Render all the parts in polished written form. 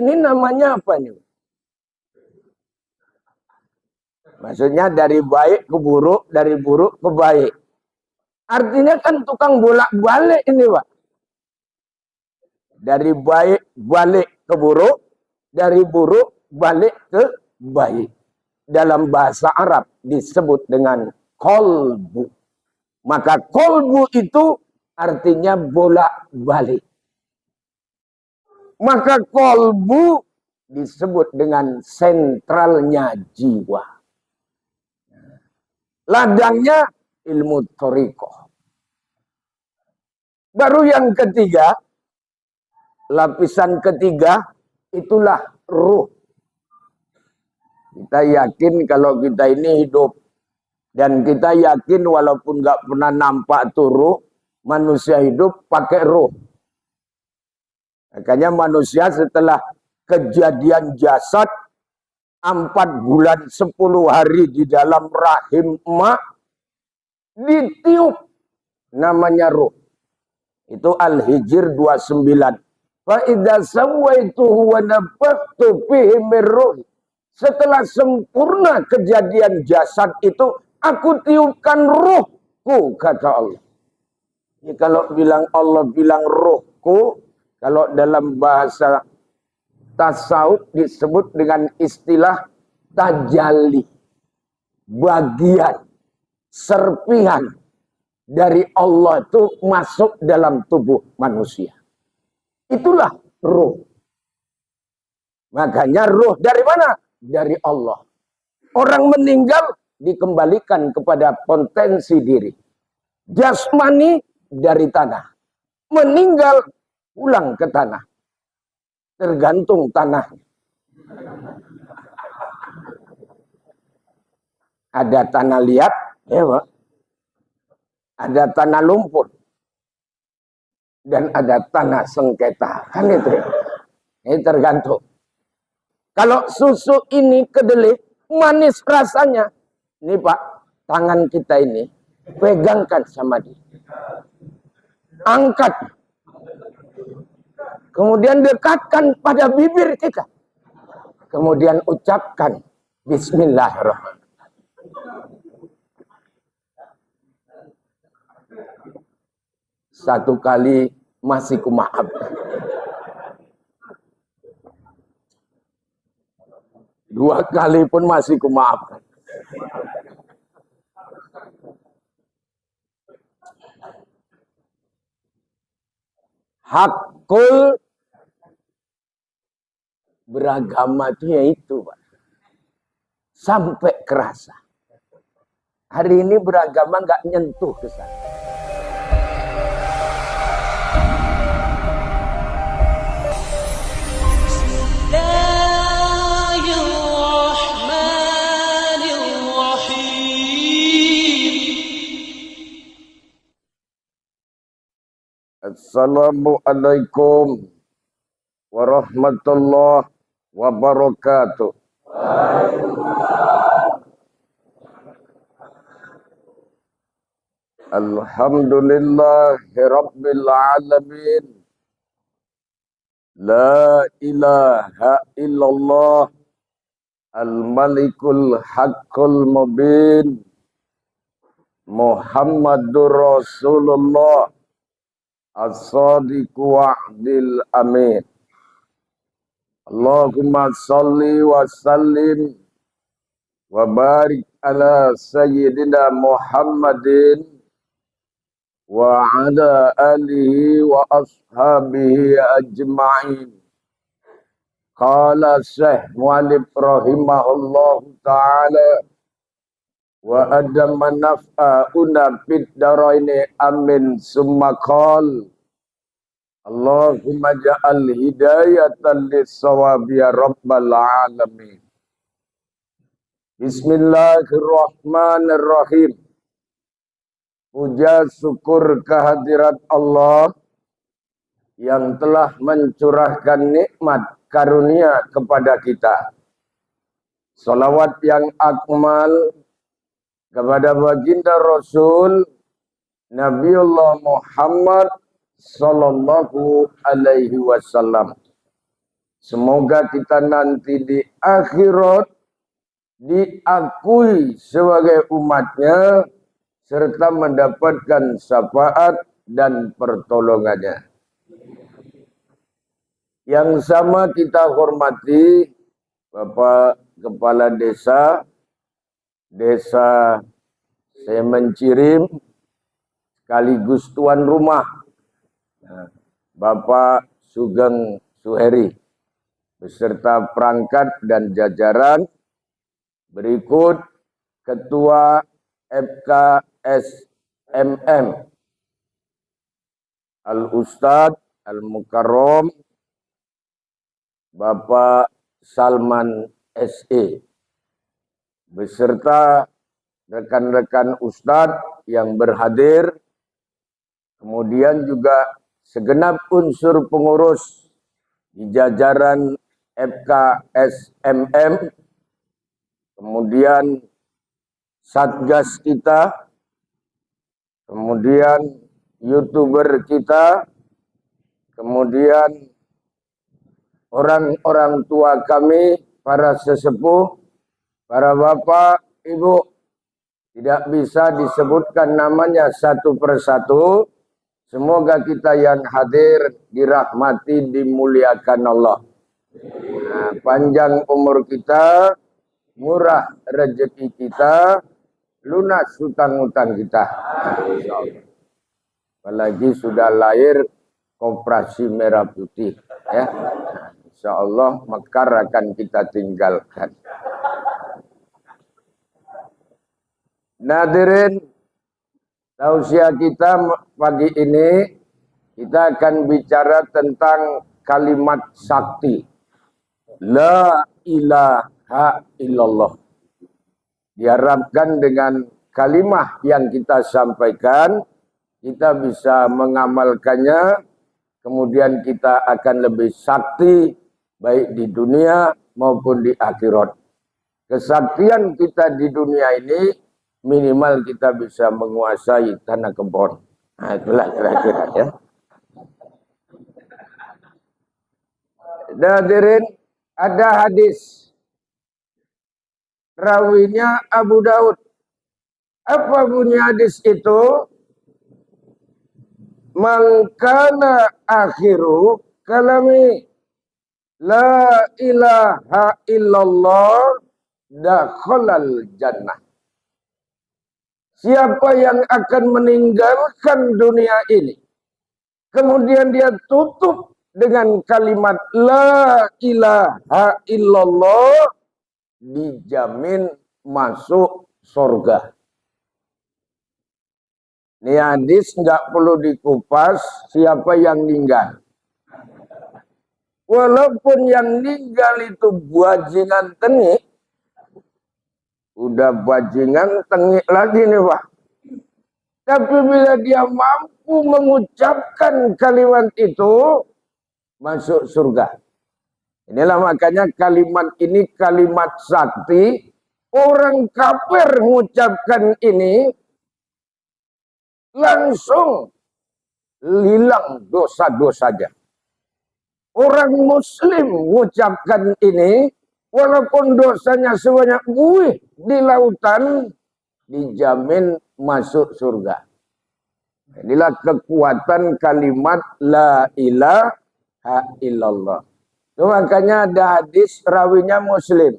ini namanya apa nih? Maksudnya dari baik ke buruk, dari buruk ke baik. Artinya kan tukang bolak-balik ini, Pak. Dari baik balik ke buruk, dari buruk balik ke baik. Dalam bahasa Arab disebut dengan kolbu. Maka kolbu itu artinya bolak-balik. Maka kolbu disebut dengan sentralnya jiwa. Ladangnya ilmu thariqah. Baru yang ketiga, lapisan ketiga, itulah ruh. Kita yakin kalau kita ini hidup. Dan kita yakin walaupun nggak pernah nampak tuh ruh, manusia hidup pakai ruh. Makanya manusia setelah kejadian jasad 4 bulan 10 hari di dalam rahim emak ditiup namanya ruh. Itu Al-Hijr 29. Fa idza sawaituhu wa nafakhtu fihi min ruhi. Setelah sempurna kejadian jasad itu, aku tiupkan ruhku, kata Allah. Ini kalau bilang Allah bilang ruhku, kalau dalam bahasa tasawuf disebut dengan istilah tajalli. Bagian, serpihan dari Allah itu masuk dalam tubuh manusia. Itulah ruh. Makanya ruh dari mana? Dari Allah. Orang meninggal dikembalikan kepada potensi diri. Jasmani dari tanah. Meninggal pulang ke tanah. Tergantung tanahnya. Ada tanah liat, ya Pak. Ada tanah lumpur. Dan ada tanah sengketa. Kan itu ya. Ini tergantung. Kalau susu ini kedelai, manis rasanya. Ini Pak, tangan kita ini, pegangkan sama dia. Angkat. Kemudian dekatkan pada bibir kita. Kemudian ucapkan Bismillahirrahmanirrahim. Satu kali masih kumaafkan. 2 kali pun masih kumaafkan. Hakul beragama itu ya itu, Pak. Sampai kerasa. Hari ini beragama nggak nyentuh ke sana. Assalamualaikum warahmatullahi wabarakatuh. Alhamdulillahirabbil alamin. La ilaha illallah al-malikul haqqul mubin. Muhammadur Rasulullah as-sadiqu wa'dil amin. Allahumma salli wa sallim wa barik ala sayyidina Muhammadin wa ala alihi wa ashabihi ajma'in. Qala Syekh Mu'alib rahimahullahu ta'ala wa adama naf'a'una fid daraini amin summa qal Allahumma ja'al hidayatan lis-sawabi ya rabbal alamin. Bismillahirrahmanirrahim. Puja syukur kehadirat Allah yang telah mencurahkan nikmat karunia kepada kita. Salawat yang akmal kepada baginda Rasul Nabiullah Muhammad sallallahu alaihi wasallam. Semoga kita nanti di akhirat diakui sebagai umatnya serta mendapatkan syafaat dan pertolongannya. Yang sama kita hormati Bapak Kepala Desa Semencirim sekaligus tuan rumah Bapak Sugeng Suheri beserta perangkat dan jajaran. Berikut Ketua FKSMM Al-Ustadz Al-Mukarrom Bapak Salman SE beserta rekan-rekan Ustadz yang berhadir, kemudian juga segenap unsur pengurus di jajaran FKSMM, kemudian Satgas kita, kemudian YouTuber kita, kemudian orang-orang tua kami, para sesepuh, para bapak, ibu, tidak bisa disebutkan namanya satu persatu. Semoga kita yang hadir dirahmati, dimuliakan Allah. Nah, panjang umur kita, murah rezeki kita, lunas hutang-hutang kita. Apalagi sudah lahir Koperasi Merah Putih, ya. Insya Allah Mekar akan kita tinggalkan. Nadirin, tausiah kita pagi ini, kita akan bicara tentang kalimat sakti. La ilaha illallah. Diharapkan dengan kalimah yang kita sampaikan, kita bisa mengamalkannya, kemudian kita akan lebih sakti, baik di dunia maupun di akhirat. Kesaktian kita di dunia ini, minimal kita bisa menguasai tanah kebun. Nah, itulah kira-kira, ya. Hadirin, ada hadis. Rawinya Abu Daud. Apa bunyi hadis itu? Mangkana akhiru kalami la ilaha illallah dakhalal jannah. Siapa yang akan meninggalkan dunia ini, kemudian dia tutup dengan kalimat la ilaha illallah, dijamin masuk surga. Ini hadis nggak perlu dikupas siapa yang meninggal. Walaupun yang meninggal itu bajingan tengik, udah bajingan tengik lagi nih Pak. Tapi bila dia mampu mengucapkan kalimat itu, masuk surga. Inilah makanya kalimat ini kalimat sakti. Orang kafir mengucapkan ini, langsung hilang dosa-dosanya. Orang muslim mengucapkan ini, walaupun dosanya sebanyak buih di lautan, dijamin masuk surga. Inilah kekuatan kalimat la ilaha illallah. Itu makanya ada hadis rawinya Muslim.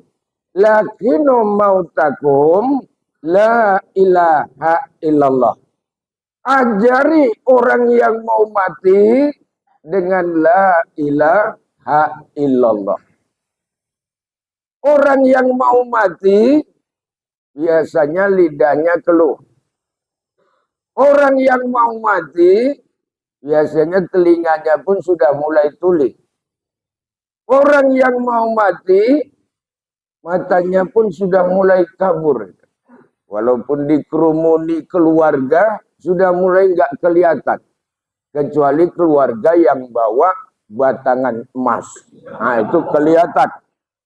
Lakinu mautakum la ilaha illallah. Ajari orang yang mau mati dengan la ilaha illallah. Orang yang mau mati biasanya lidahnya keluh. Orang yang mau mati biasanya telinganya pun sudah mulai tuli. Orang yang mau mati matanya pun sudah mulai kabur. Walaupun dikerumuni keluarga sudah mulai nggak kelihatan. Kecuali keluarga yang bawa batangan emas. Nah itu kelihatan.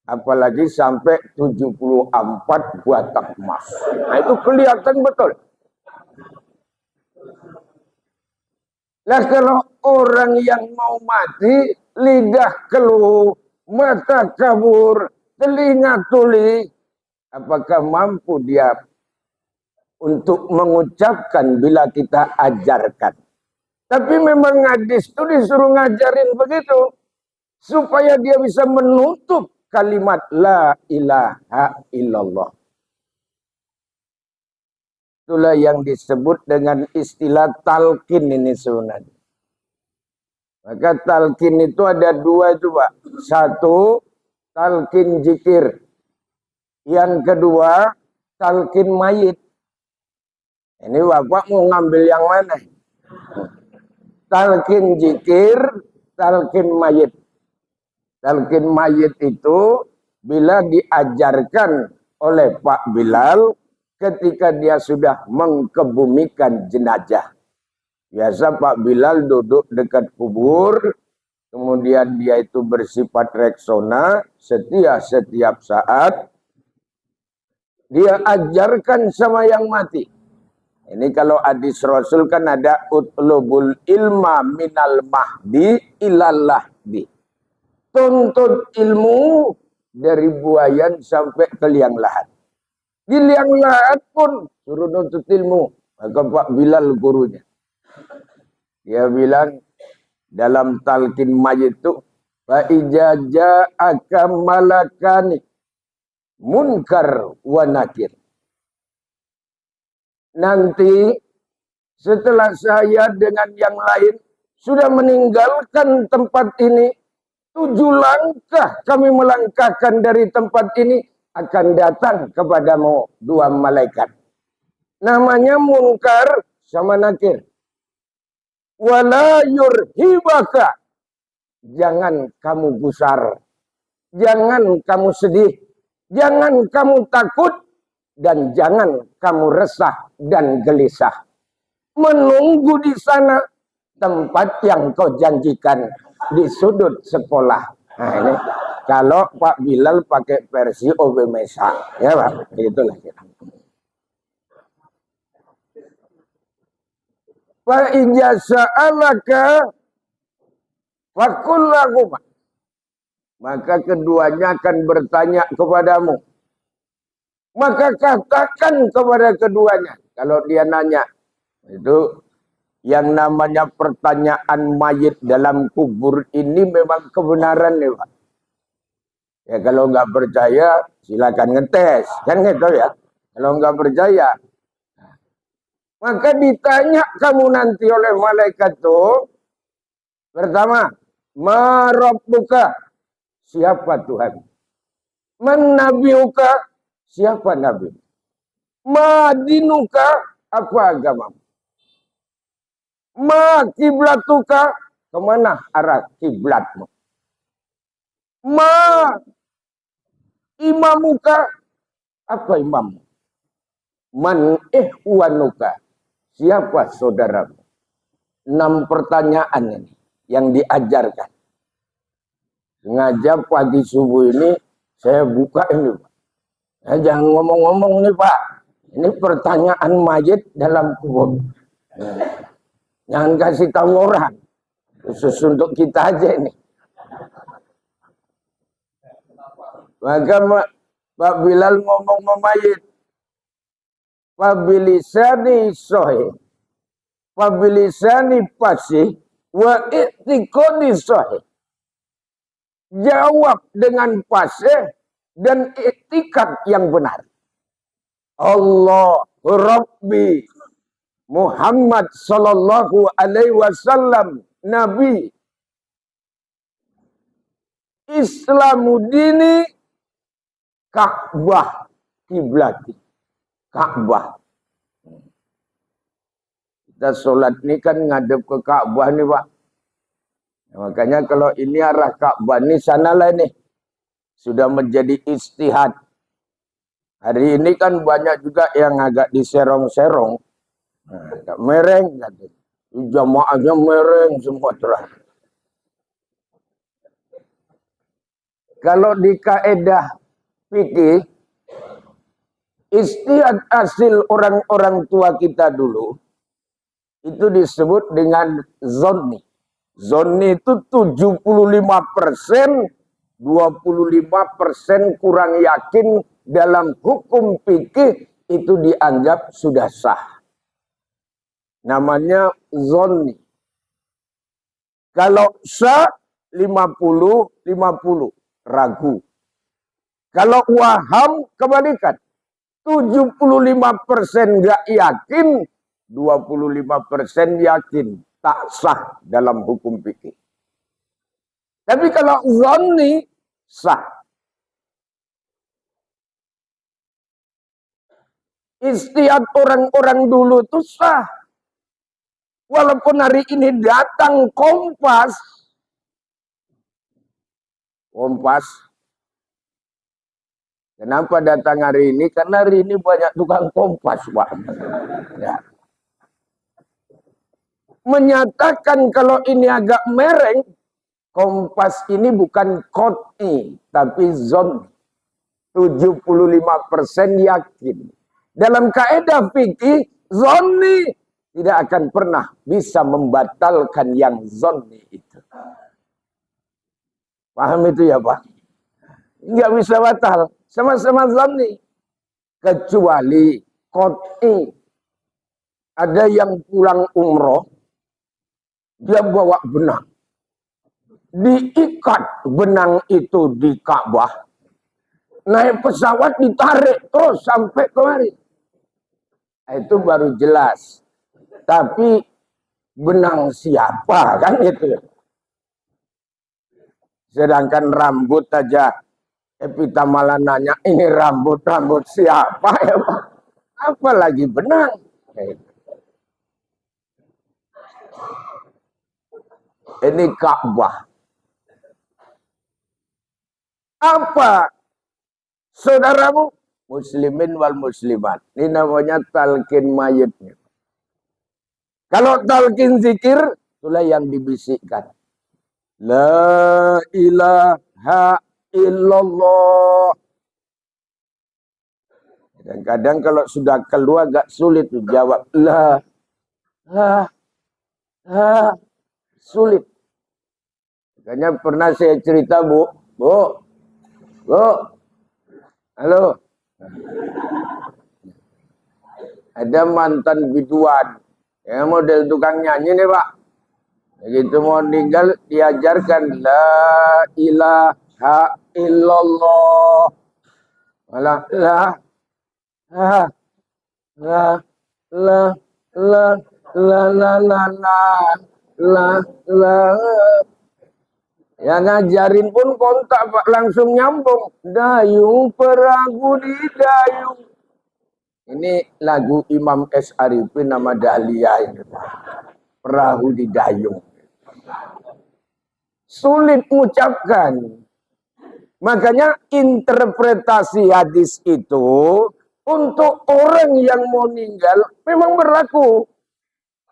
Apalagi sampai 74 batang emas. Nah itu kelihatan betul. Nah kalau orang yang mau mati, lidah keluh, mata kabur, telinga tuli. Apakah mampu dia untuk mengucapkan bila kita ajarkan? Tapi memang hadis itu disuruh ngajarin begitu. Supaya dia bisa menutup kalimat la ilaha illallah. Itulah yang disebut dengan istilah talqin ini sebenarnya. Maka talqin itu ada dua itu Pak. Satu, talqin zikir. Yang kedua, talqin mayit. Ini Bapak mau ngambil yang mana? Talqin zikir, talqin mayit. Talqin mayit itu bila diajarkan oleh Pak Bilal ketika dia sudah mengkebumikan jenazah. Biasa Pak Bilal duduk dekat kubur, kemudian dia itu bersifat reksona, setiap saat dia ajarkan sama yang mati. Ini kalau hadis Rasul kan ada utlubul ilma minal mahdi ilal lahdi. Tuntut ilmu dari buayan sampai ke liang lahat. Di liang lahat pun suruh nuntut ilmu. Maka Pak Bilal gurunya. Dia bilang dalam talqin mayit itu, fa iza ja'aka malakani munkar wa nakir. Nanti setelah saya dengan yang lain sudah meninggalkan tempat ini, 7 langkah kami melangkahkan dari tempat ini, akan datang kepadamu 2 malaikat. Namanya munkar sama nakir. Wala yurhibaka. Jangan kamu gusar. Jangan kamu sedih. Jangan kamu takut. Dan jangan kamu resah dan gelisah. Menunggu di sana tempat yang kau janjikan di sudut sekolah. Nah ini kalau Pak Bilal pakai versi OB Mesa, ya Pak, itulah. Fa ijasa alaka fakul lakum. Maka keduanya akan bertanya kepadamu. Maka katakan kepada keduanya. Kalau dia nanya. Itu yang namanya pertanyaan mayit dalam kubur ini memang kebenaran nih Pak. Ya kalau nggak percaya silakan ngetes. Kan gitu ya. Kalau nggak percaya. Maka ditanya kamu nanti oleh malaikat itu. Pertama. Ma rabbuka. Siapa Tuhan? Man nabiuka. Siapa Nabi? Ma dinuka, apa agamamu? Ma kiblatuka, kemana arah kiblatmu? Ma imamuka, apa imammu? Man ihwanuka, siapa saudaramu? 6 pertanyaan ini yang diajarkan. Sengaja pagi subuh ini saya buka ini Pak. Jangan ngomong-ngomong nih Pak. Ini pertanyaan mayit dalam kubur. Jangan kasih tahu orang. Khusus untuk kita aja ini. Maka Pak Bilal ngomong sama mayit. Fabilisani sohe. Fabilisani pasih. Wa i'tiqodi sohe. Jawab dengan pasih. Dan iktikad yang benar. Allah Rabbi Muhammad sallallahu alaihi wasallam Nabi Islamu dini Ka'bah kiblati. Ka'bah. Kita sholat ini kan ngadep ke Ka'bah nih Pak. Makanya kalau ini arah Ka'bah nih sanalah nih. Sudah menjadi ijtihad. Hari ini kan banyak juga yang agak diserong-serong. Nah, mereng. Jamaahnya mereng semua terang. Kalau di kaedah fikih, ijtihad hasil orang-orang tua kita dulu, itu disebut dengan zonni. Zonni itu 75% 25% kurang yakin dalam hukum fikih itu dianggap sudah sah. Namanya zonni. Kalau sah 50-50 ragu. Kalau waham kebalikan. 75% nggak yakin, 25% yakin tak sah dalam hukum fikih. Tapi kalau zonni sah. Istiad orang-orang dulu itu sah. Walaupun hari ini datang Kompas. Kenapa datang hari ini? Karena hari ini banyak tukang Kompas, Pak. Ya. Menyatakan kalau ini agak mereng, Kompas ini bukan qot'i, tapi zon. 75% yakin. Dalam kaidah fikih, zonni tidak akan pernah bisa membatalkan yang zonni itu. Paham itu ya Pak? Nggak bisa batal. Sama-sama zonni. Kecuali qot'i. Ada yang pulang umroh, dia bawa benang. Diikat benang itu di Ka'bah. Naik pesawat ditarik terus sampai kemari. Itu baru jelas. Tapi benang siapa kan itu. Sedangkan rambut aja. Epita malah nanya ini rambut siapa ya Pak? Apalagi benang. Ini Ka'bah. Apa saudaramu? Muslimin wal muslimat. Ini namanya talqin mayitnya. Kalau talqin zikir, itulah yang dibisikkan. La ilaha illallah. Kadang-kadang kalau sudah keluar agak sulit jawab. La sulit. Makanya pernah saya cerita, Bu. Halo. Ada mantan biduan. Ya model tukang nyanyi nih Pak. Begitu mau meninggal diajarkan la ilaha illallah. La yang ngajarin pun kontak Pak langsung nyambung. Dayung perahu di dayung. Ini lagu Imam S. Arifin nama Dahlia ini. Perahu di dayung. Sulit mengucapkan. Makanya interpretasi hadis itu untuk orang yang mau meninggal memang berlaku.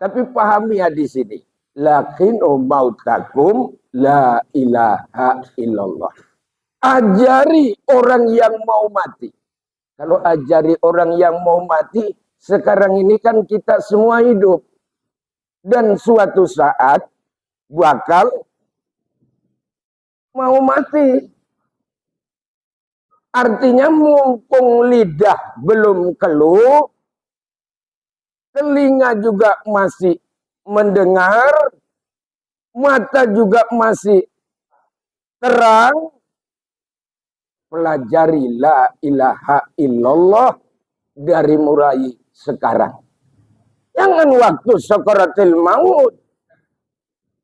Tapi pahami hadis ini. Lakinu mautakum la ilaha illallah. Ajari orang yang mau mati. Kalau ajari orang yang mau mati, sekarang ini kan kita semua hidup. Dan suatu saat bakal mau mati. Artinya mumpung lidah belum keluh, telinga juga masih mendengar, mata juga masih terang, pelajari la ilaha illallah dari mulai sekarang. Jangan waktu sakaratul maut.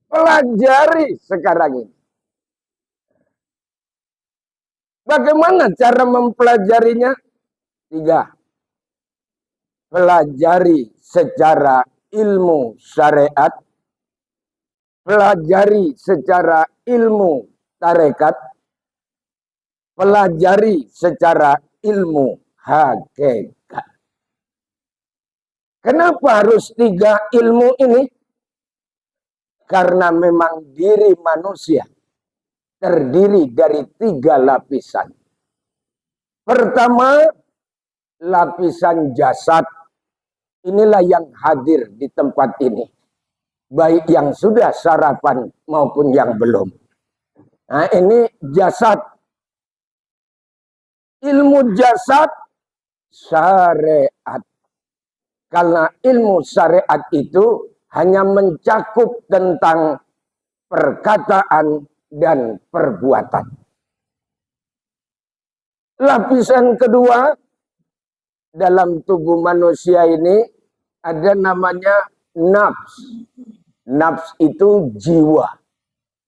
Pelajari sekarang ini. Bagaimana cara mempelajarinya? 3. Pelajari secara ilmu syariat, pelajari secara ilmu tarekat, pelajari secara ilmu hakikat. Kenapa harus 3 ilmu ini? Karena memang diri manusia terdiri dari 3 lapisan. Pertama, lapisan jasad. Inilah yang hadir di tempat ini. Baik yang sudah sarapan maupun yang belum. Nah, ini jasad. Ilmu jasad syariat. Karena ilmu syariat itu hanya mencakup tentang perkataan dan perbuatan. Lapisan kedua, dalam tubuh manusia ini ada namanya nafs. Nafs itu jiwa.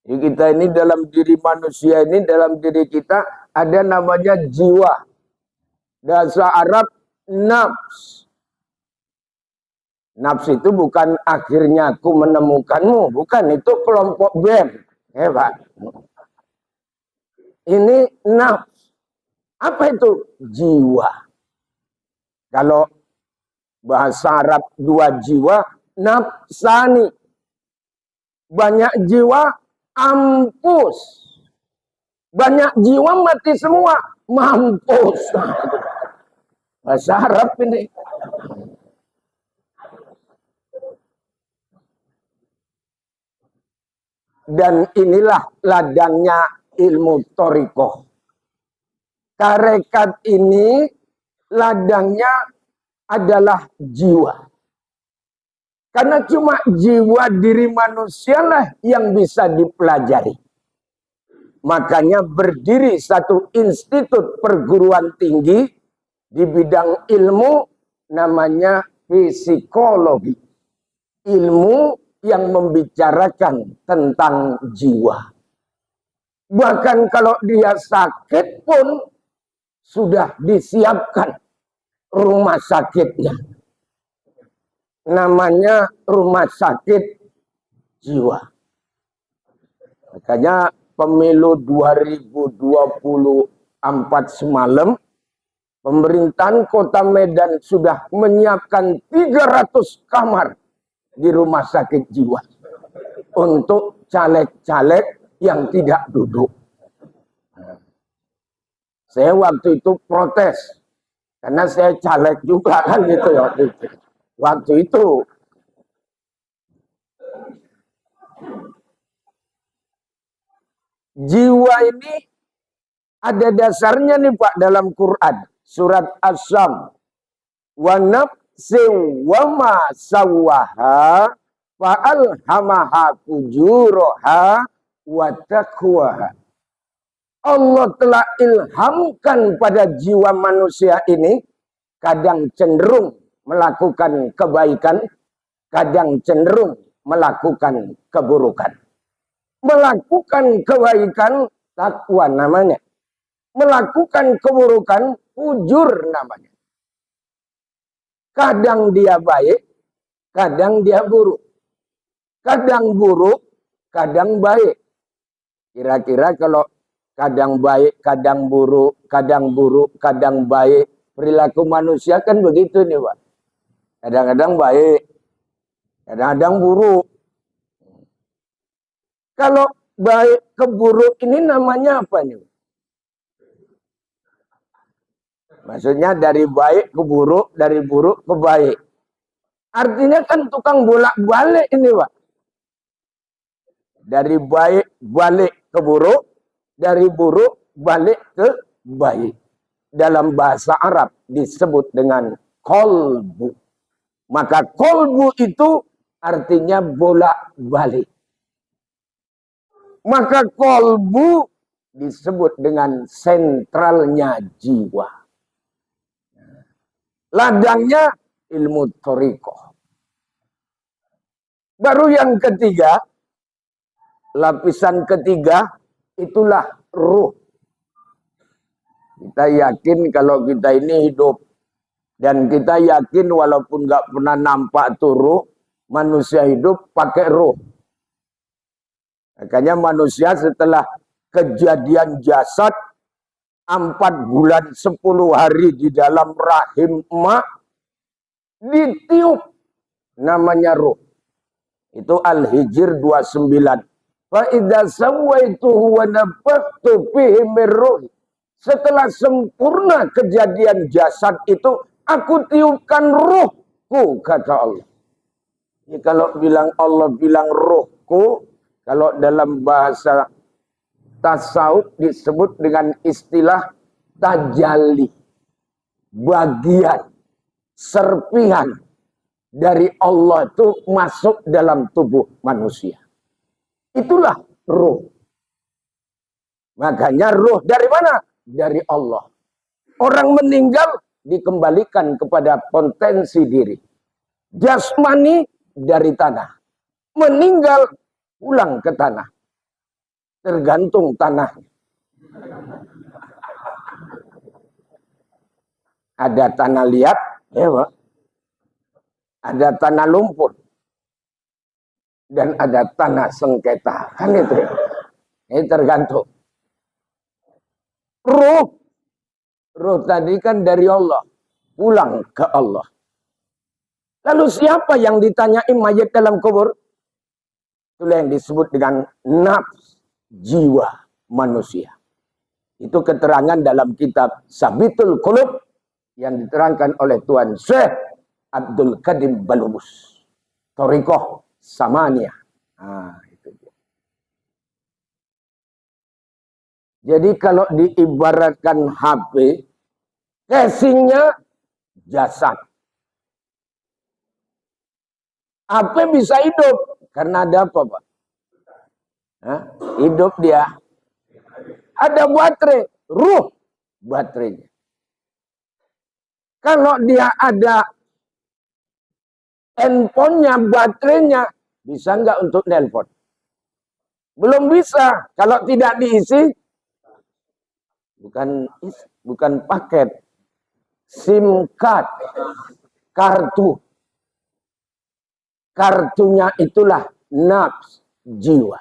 Jadi kita ini dalam diri manusia ini, dalam diri kita ada namanya jiwa. Bahasa Arab nafs. Nafs itu bukan akhirnya aku menemukanmu, bukan, itu kelompok BEM. Pak. Ini nafs. Apa itu? Jiwa. Kalau bahasa Arab dua jiwa, nafsani. Banyak jiwa, ampus. Banyak jiwa mati semua, mampus. Bahasa Arab ini. Dan inilah ladangnya ilmu thariqah. Tarekat ini ladangnya adalah jiwa. Karena cuma jiwa diri manusia lah yang bisa dipelajari. Makanya berdiri satu institut perguruan tinggi di bidang ilmu namanya psikologi. Ilmu yang membicarakan tentang jiwa. Bahkan kalau dia sakit pun sudah disiapkan rumah sakitnya. Namanya rumah sakit jiwa. Makanya pemilu 2024 semalam, pemerintahan Kota Medan sudah menyiapkan 300 kamar di rumah sakit jiwa untuk caleg-caleg yang tidak duduk. Saya waktu itu protes karena saya caleg juga kan gitu ya waktu itu. Waktu itu jiwa ini ada dasarnya nih Pak dalam Quran, surat As-Sam. Wa nafsin wa ma sawwaha fa alhamaha fujuraha wa taqwaha. Allah telah ilhamkan pada jiwa manusia ini kadang cenderung melakukan kebaikan, kadang cenderung melakukan keburukan. Melakukan kebaikan takwa namanya. Melakukan keburukan fujur namanya. Kadang dia baik, kadang dia buruk. Kadang buruk, kadang baik. Kira-kira kalau kadang baik, kadang buruk, kadang baik. Perilaku manusia kan begitu nih Pak. Kadang-kadang baik, kadang-kadang buruk. Kalau baik ke buruk ini namanya apa nih? Maksudnya dari baik ke buruk, dari buruk ke baik. Artinya kan tukang bolak-balik ini Pak. Dari baik balik ke buruk, dari buruk balik ke baik. Dalam bahasa Arab disebut dengan kolbu. Maka kolbu itu artinya bolak-balik. Maka kolbu disebut dengan sentralnya jiwa. Ladangnya ilmu thariqah. Baru yang ketiga, lapisan ketiga, itulah ruh. Kita yakin kalau kita ini hidup. Dan kita yakin walaupun nggak pernah nampak tuh ruh, manusia hidup pakai ruh. Makanya manusia setelah kejadian jasad 4 bulan 10 hari di dalam rahim emak, ditiup namanya ruh. Itu Al-Hijr 29. Fa idza sawaituhu wa nafakhtu fihi min ruhi. Setelah sempurna kejadian jasad itu, aku tiupkan ruhku, kata Allah. Jadi kalau bilang Allah bilang ruhku, kalau dalam bahasa tasawuf disebut dengan istilah tajalli, bagian serpihan dari Allah itu masuk dalam tubuh manusia. Itulah ruh. Makanya ruh dari mana? Dari Allah. Orang meninggal dikembalikan kepada potensi diri. Jasmani dari tanah. Meninggal pulang ke tanah. Tergantung tanahnya. Ada tanah liat, ya Pak. Ada tanah lumpur. Dan ada tanah sengketa. Kan itu. Ini tergantung. Ruh tadi kan dari Allah. Pulang ke Allah. Lalu siapa yang ditanyai mayat dalam kubur? Itulah yang disebut dengan nafs, jiwa manusia. Itu keterangan dalam kitab Sabitul Qulub yang diterangkan oleh Tuan Syekh Abdul Qadim Balubus. Thariqah Samaniyah. Nah, itu dia. Jadi kalau diibaratkan HP, casingnya jasad. HP bisa hidup karena ada apa, Pak? Hah? Hidup dia. Ada baterai, ruh baterainya. Kalau dia ada handphonenya, baterainya, bisa nggak untuk nelpon? Belum bisa. Kalau tidak diisi, bukan paket, SIM card, kartu. Kartunya itulah nafs, jiwa.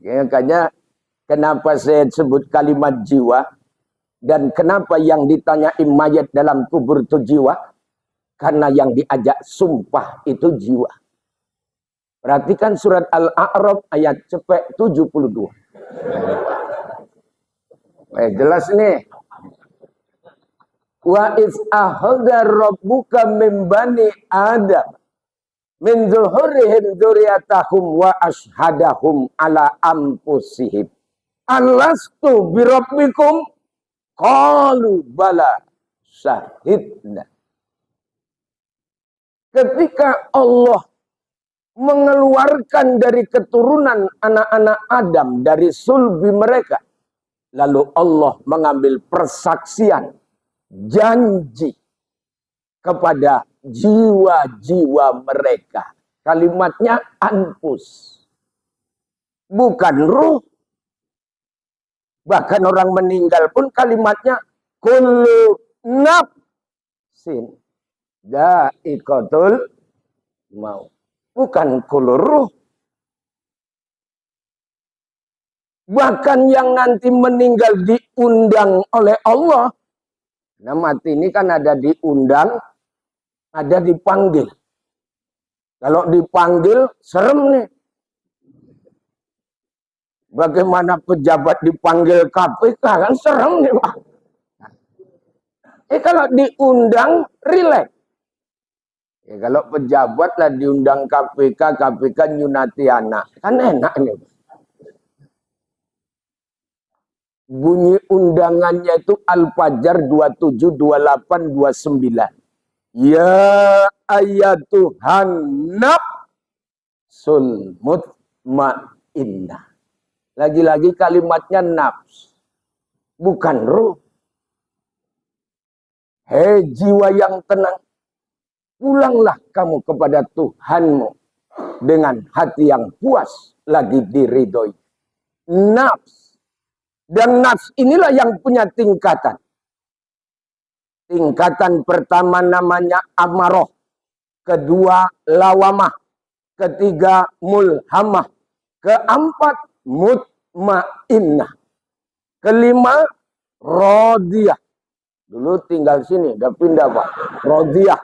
Ya, makanya kenapa saya sebut kalimat jiwa dan kenapa yang ditanyai mayat dalam kubur itu jiwa? Karena yang diajak sumpah itu jiwa. Perhatikan surat Al-A'raf ayat cepek 72. Jelas nih. Wa iz akhadha rabbuka min bani Adam min zuhurihim dzurriyyatahum wa ashhadahum ala anfusihim alastu bi rabbikum qalu bala syahidna. Ketika Allah mengeluarkan dari keturunan anak-anak Adam dari sulbi mereka, lalu Allah mengambil persaksian janji kepada jiwa-jiwa mereka. Kalimatnya anfus. Bukan ruh. Bahkan orang meninggal pun kalimatnya kullu nafsin dha'iqatul maut. Bukan kullu ruh. Bahkan yang nanti meninggal diundang oleh Allah. Nah, mati ini kan ada diundang, ada dipanggil. Kalau dipanggil, serem nih. Bagaimana pejabat dipanggil KPK, kan serem nih, Pak. Kalau diundang, rileks. Kalau pejabat lah diundang KPK, KPK nyunati anak. Kan enak nih. Bunyi undangannya itu Al-Fajr 27, 28, 29. Ya ayatuhan nafsul mutmainnah. Lagi-lagi kalimatnya nafs. Bukan ruh. Hei jiwa yang tenang. Pulanglah kamu kepada Tuhanmu. Dengan hati yang puas. Lagi diridhoi. Nafs. Dan nafs inilah yang punya tingkatan. Tingkatan pertama namanya amarah. Kedua lawamah. Ketiga mulhamah. Keempat mutmainnah. Kelima rodiyah. Dulu tinggal sini, udah pindah Pak. Rodiyah.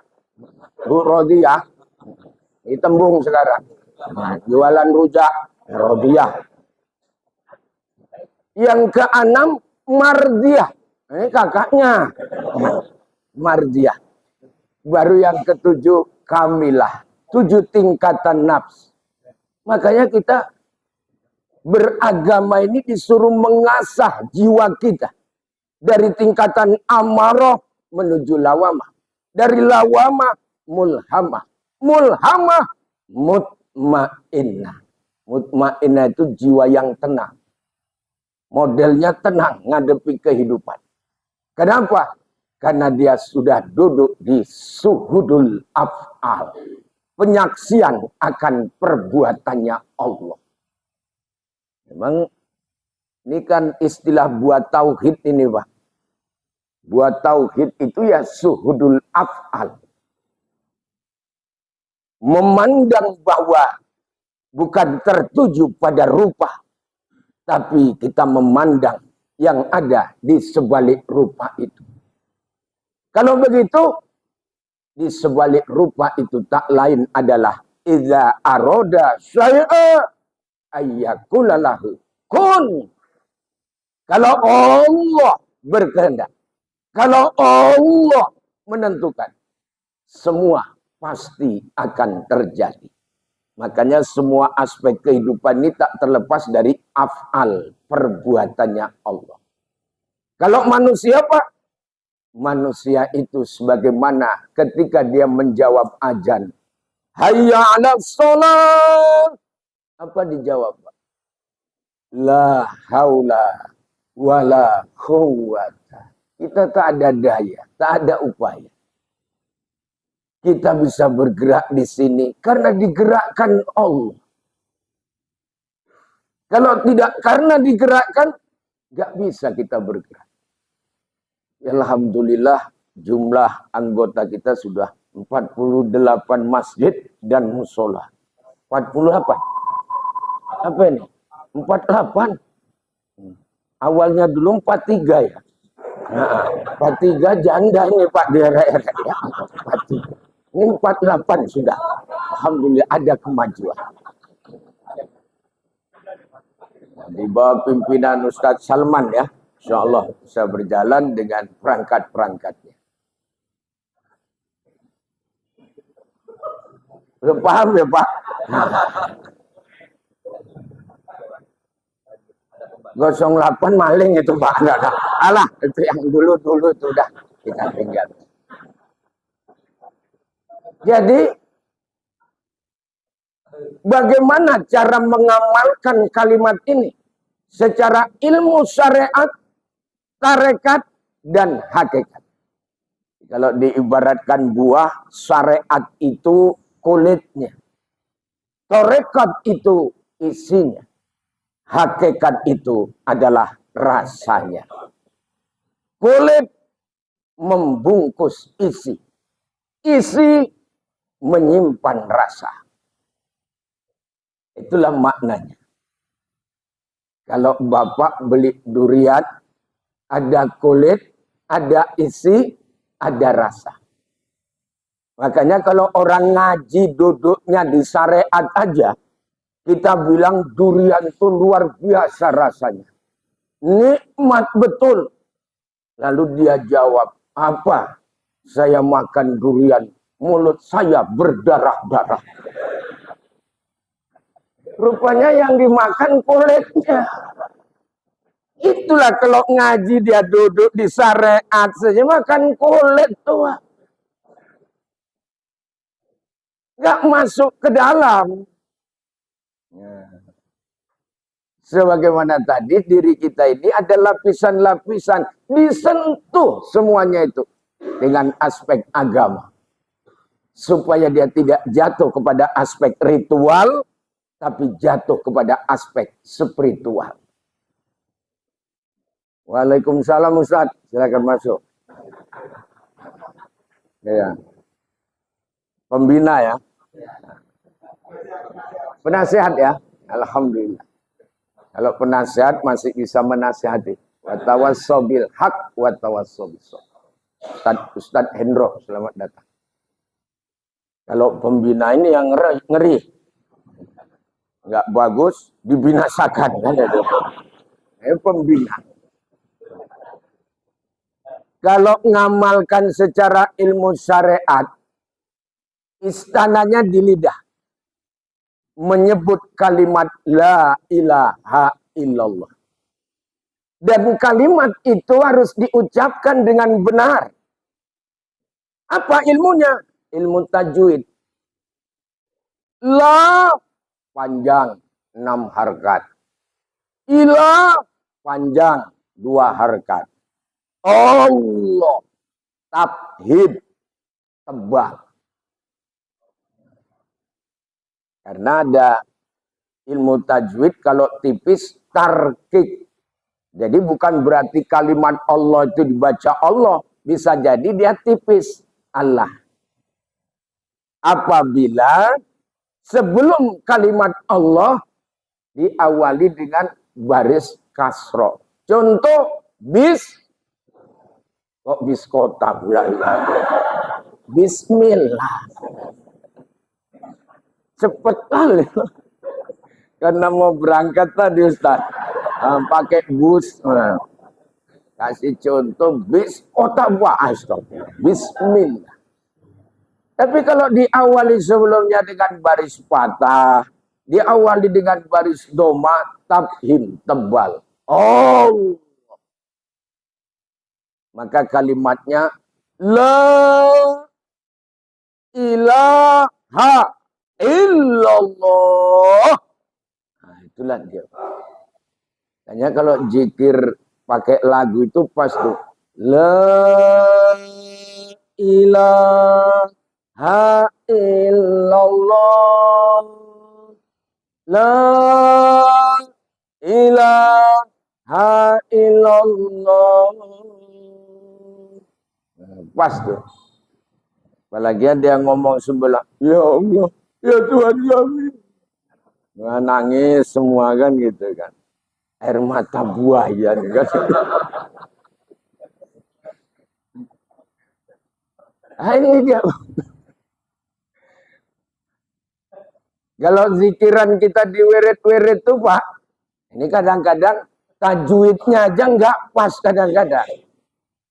Bu Rodiyah. Ini tembung sekarang. Jualan rujak. Rodiyah. Yang keenam, mardiyah. Ini kakaknya. Mardiyah. Baru yang ketujuh, kamilah. 7 tingkatan nafs. Makanya kita Beragama ini disuruh mengasah jiwa kita. Dari tingkatan amarah menuju lawamah. Dari lawamah mulhamah. Mulhamah mutmainnah. Mutmainnah itu jiwa yang tenang. Modelnya tenang ngadepi kehidupan. Kenapa? Karena dia sudah duduk di suhudul af'al. Penyaksian akan perbuatannya Allah. Memang ini kan istilah buat tauhid ini, Pak. Buat tauhid itu ya suhudul af'al. Memandang bahwa bukan tertuju pada rupa, tapi kita memandang yang ada di sebalik rupa itu. Kalau begitu, di sebalik rupa itu tak lain adalah idza aroda syai'a ayyakulalahu kun. Kalau Allah berkehendak, kalau Allah menentukan, semua pasti akan terjadi. Makanya semua aspek kehidupan ini tak terlepas dari af'al, perbuatannya Allah. Kalau manusia, Pak, manusia itu sebagaimana ketika dia menjawab azan. Hayya 'alas shalah. Apa dijawab, Pak? La haula wala quwwata. Kita tak ada daya, tak ada upaya. Kita bisa bergerak di sini karena digerakkan Allah. Kalau tidak karena digerakkan, nggak bisa kita bergerak. Alhamdulillah jumlah anggota kita sudah 48 masjid dan musola. 40 apa? Apa ini? 48. Awalnya dulu 43 ya. Nah, 43 janda ini Pak di RR ya. 43. Ini 48 sudah. Alhamdulillah ada kemajuan. Di bawah pimpinan Ustadz Salman ya. Insya Allah bisa berjalan dengan perangkat-perangkatnya. Udah paham ya Pak? 08 maling itu Pak. Alah, itu yang dulu-dulu itu udah kita tinggal. Jadi, bagaimana cara mengamalkan kalimat ini? Secara ilmu syariat, tarekat, dan hakikat. Kalau diibaratkan buah, syariat itu kulitnya. Tarekat itu isinya. Hakikat itu adalah rasanya. Kulit membungkus isi. Isi menyimpan rasa. Itulah maknanya. Kalau Bapak beli durian, ada kulit, ada isi, ada rasa. Makanya kalau orang ngaji duduknya di syariat aja, kita bilang durian itu luar biasa rasanya. Nikmat betul. Lalu dia jawab, apa? Saya makan durian, mulut saya berdarah-darah. Rupanya yang dimakan kulitnya. Itulah kalau ngaji dia duduk di syariat saja makan kulit tuh. Gak masuk ke dalam. Sebagaimana tadi diri kita ini ada lapisan-lapisan. Disentuh semuanya itu. Dengan aspek agama. Supaya dia tidak jatuh kepada aspek ritual. Tapi jatuh kepada aspek spiritual. Waalaikumsalam Ustaz. Silakan masuk. Ya. Pembina ya. Penasihat ya. Alhamdulillah. Kalau penasihat masih bisa menasihati. Watawassobil haq watawassobil shobil. Ustaz Hendro, selamat datang. Kalau pembina ini yang ngeri. Nggak bagus, dibinasakan. Kan itu. Pembina. Kalau ngamalkan secara ilmu syariat, istananya di lidah. menyebut kalimat la ilaha illallah. Dan kalimat itu harus diucapkan dengan benar. Apa ilmunya? Ilmu tajwid. La panjang 6 harkat. Ila panjang 2 harkat. Allah tabhid tebal. Karena ada ilmu tajwid kalau tipis tarkik. Jadi bukan berarti kalimat Allah itu dibaca Allah. Bisa jadi dia tipis Allah. Apabila sebelum kalimat Allah diawali dengan baris kasro. Contoh bis. Kok bis kota pula? Bismillah. Cepet kali. Karena mau berangkat tadi Ustaz. Pakai bus. Kasih contoh bis kota astagfirullah. Bismillah. Tapi kalau diawali sebelumnya dengan baris patah, diawali dengan baris doma, tabhim, tebal. Oh. Maka kalimatnya la ilaha illallah. Nah, itulah dia. Hanya kalau zikir pakai lagu itu pas tuh. La ilaha illallah. La ilaha illallah. Pas tuh. Apalagi dia ngomong sebelah. Ya Allah, ya Tuhan kami. Nangis semua kan gitu kan. Air mata buaya kan. Ini dia. Kalau zikiran kita di wirid-wirid tuh Pak, ini kadang-kadang tajwidnya aja nggak pas kadang-kadang.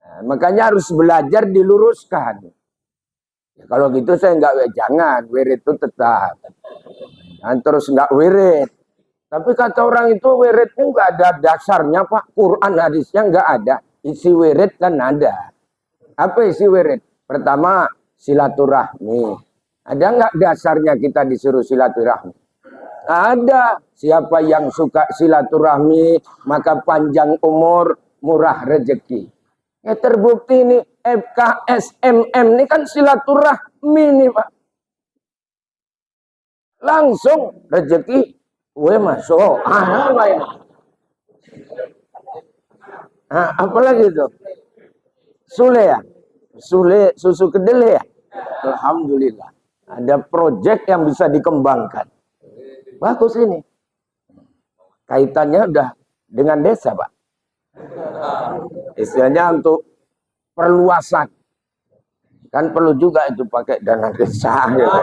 Nah, makanya harus belajar diluruskan. Ya, kalau gitu saya nggak, jangan wirid itu tetap. Dan terus nggak wirid. Tapi kata orang itu wirid itu nggak ada dasarnya Pak. Quran hadisnya nggak ada. Isi wirid kan ada. Apa isi wirid? Pertama silaturahmi. Ada nggak dasarnya kita disuruh silaturahmi? Ada. Siapa yang suka silaturahmi maka panjang umur, murah rezeki. Ya terbukti ini FKSMM ini kan silaturahmi nih Pak. Langsung rezeki gue masuk. Apa ini? Apalagi itu? Sule ya? Sule susu kedelai ya? Alhamdulillah. Ada proyek yang bisa dikembangkan. Bagus ini. Kaitannya udah dengan desa Pak. Istilahnya untuk perluasan. Kan perlu juga itu pakai dana desa. Gitu.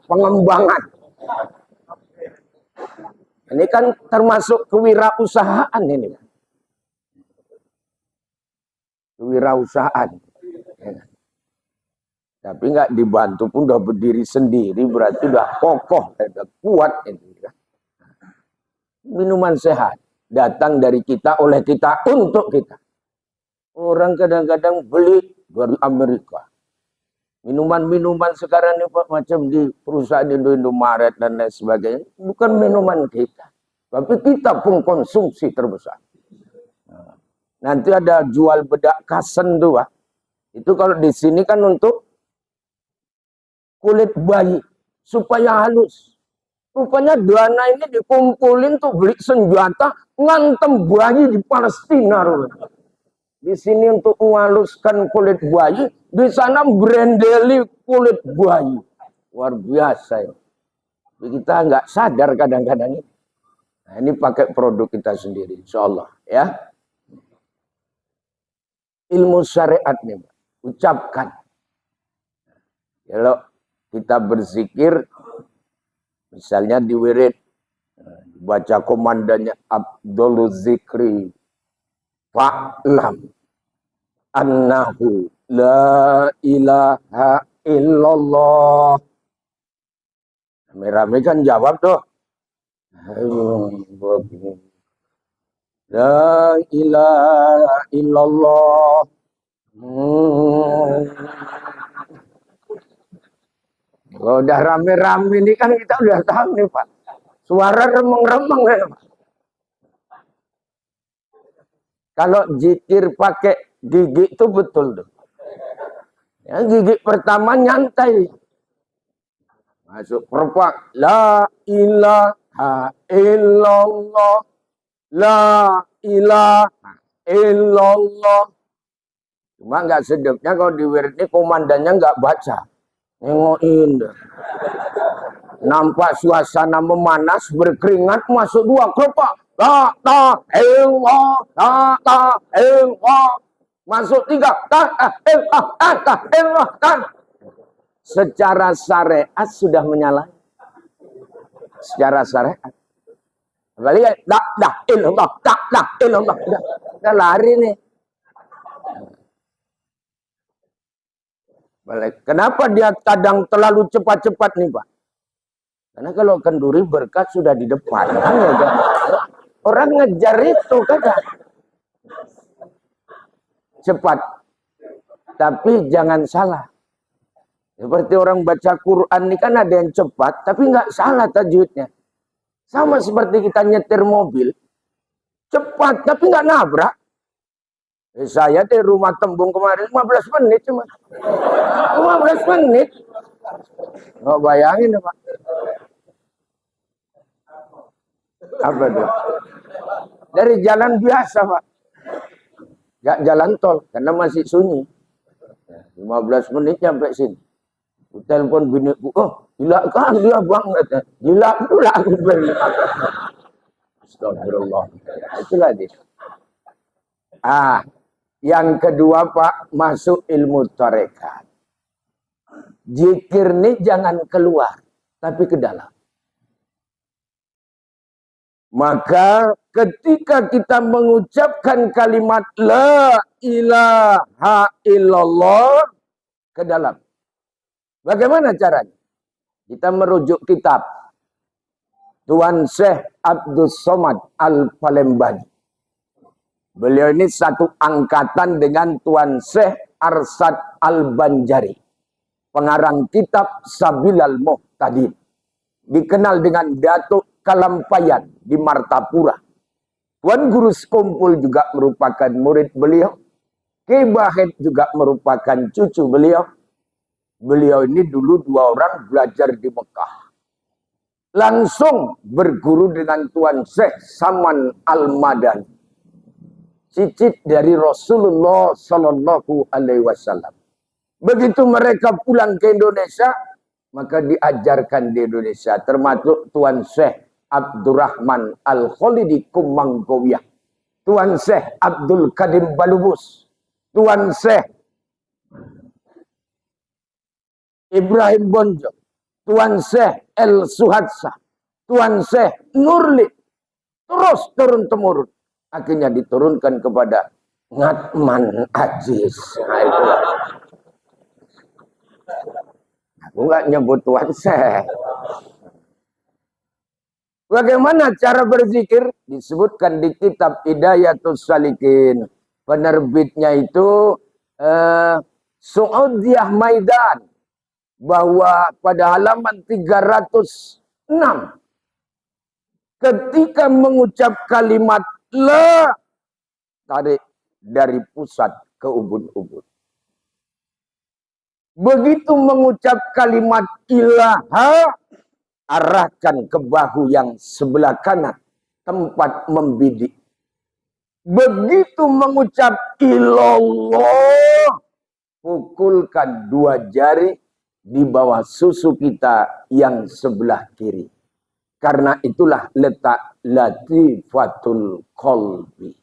Pengembangan. Ini kan termasuk kewirausahaan ini. Kewirausahaan. Tapi nggak dibantu pun udah berdiri sendiri, berarti udah kokoh, udah kuat. Minuman sehat. Datang dari kita, oleh kita, untuk kita. Orang kadang-kadang beli dari Amerika. Minuman-minuman sekarang ini Pak, macam di perusahaan Indomaret dan lain sebagainya. Bukan minuman kita. Tapi kita pun konsumsi terbesar. Nanti ada jual bedak kasen tuh Pak. Itu kalau di sini kan untuk kulit bayi. Supaya halus. Rupanya dana ini dikumpulin tuh beli senjata, ngantem bayi di Palestina. Di sini untuk menghaluskan kulit bayi, di sana brandeli kulit bayi. Luar biasa ya. Kita nggak sadar kadang-kadang ini. Nah, ini pakai produk kita sendiri, insya Allah ya. Ilmu syariat nih, ucapkan. Kalau kita berzikir, misalnya di wirid, baca komandannya Abdul Zikri, fa'lam annahu la ilaha illallah. Rame-rame kan jawab tuh. La ilaha illallah. Kalau udah rame-rame ini kan kita udah tahu nih Pak. Suara remeng-remeng ya Pak. Kalau zikir pakai gigi itu betul tuh. Ya, gigi pertama nyantai. Masuk perpak. La ilaha illallah. La ilaha illallah. Cuma nggak sedapnya kalau di wirid ini komandannya nggak baca. Nengokin. Nampak suasana memanas, berkeringat, masuk dua kelopak. La ta illallah, la ta illallah. Masuk tiga. Ta illallah, ta illallah, ta. Secara syariat sudah menyalahi. Secara syariat. Kembali ya, dah illallah, dah illallah. Udah lari nih. Kenapa dia kadang terlalu cepat-cepat nih Pak? Karena kalau kenduri berkat sudah di depan. Kan, ya, orang ngejar itu kadang. Cepat. Tapi jangan salah. Seperti orang baca Quran ini kan ada yang cepat, tapi nggak salah tajwidnya. Sama seperti kita nyetir mobil. Cepat, tapi nggak nabrak. Saya di rumah Tembung kemarin 15 menit cuma. 15 menit. Oh, bayangin Pak. Apa itu? Dari jalan biasa Pak. Gak jalan tol, karena masih sunyi. 15 menit sampai sini. Telepon biniku, oh gila kan dia banget. Gila pula aku beli. Astagfirullah. Itulah dia. Yang kedua Pak, masuk ilmu tarekat. Zikir ini jangan keluar, tapi ke dalam. Maka ketika kita mengucapkan kalimat La ilaha illallah ke dalam. Bagaimana caranya? Kita merujuk kitab Tuan Syekh Abdul Somad Al-Palembani. Beliau ini satu angkatan dengan Tuan Syekh Arsad Al-Banjari. Pengarang kitab Sabilal Muhtadin. Dikenal dengan Datuk Kalampayan di Martapura. Tuan Guru Sekumpul juga merupakan murid beliau. Ki Bahid juga merupakan cucu beliau. Beliau ini dulu 2 orang belajar di Mekah. Langsung berguru dengan Tuan Syekh Saman Al-Madani. Cicit dari Rasulullah Sallallahu Alaihi Wasallam. Begitu mereka pulang ke Indonesia, maka diajarkan di Indonesia, termasuk Tuan Syekh Abdurrahman Al-Khalidi Kumangkowiyah, Tuan Syekh Abdul Kadim Balubus, Tuan Syekh Ibrahim Bonjo, Tuan Syekh El Suhadsa, Tuan Syekh Nurli, terus turun-temurun. Akhirnya diturunkan kepada Ngatman Aziz. Nah, itu. Aku nggak nyebut Tuan Syekh. Bagaimana cara berzikir? Disebutkan di kitab Hidayatus Salikin. Penerbitnya itu Su'udiyah Maidan. Bahwa pada halaman 306. Ketika mengucap kalimat La, tarik dari pusat ke ubun-ubun. Begitu mengucap kalimat ilaha, arahkan ke bahu yang sebelah kanan, tempat membidik. Begitu mengucap ilallah, pukulkan 2 jari di bawah susu kita yang sebelah kiri. Karena itulah letak latifatul qalbi.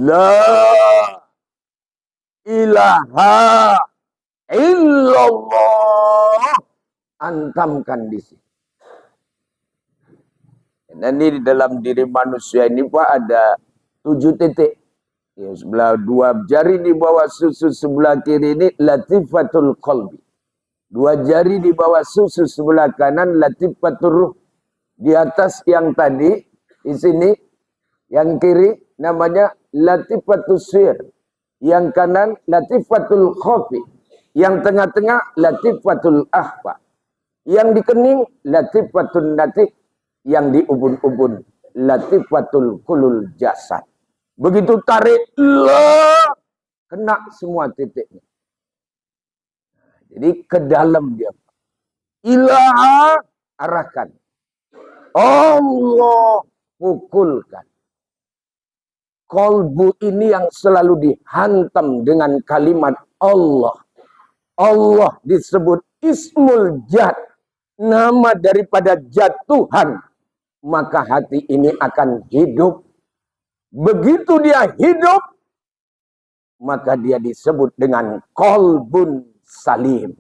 La ilaha illallah. Antamkan di sini. Dan ini di dalam diri manusia ini Pak ada 7 titik. Ya, sebelah 2 jari di bawah susu sebelah kiri ini latifatul qalbi. 2 jari di bawah susu sebelah kanan latifatul ruh. Di atas yang tadi, di sini, yang kiri namanya latifatul sir. Yang kanan latifatul khofi. Yang tengah-tengah latifatul akhfa. Yang di kening latifatul natik. Yang di ubun-ubun latifatul kulul jasad. Begitu tarik, kena semua titiknya. Jadi ke dalam dia. Ilaha arahkan. Allah pukulkan. Kolbu ini yang selalu dihantam dengan kalimat Allah. Allah disebut Ismul Jad. Nama daripada Jad Tuhan. Maka hati ini akan hidup. Begitu dia hidup, maka dia disebut dengan kolbun salim.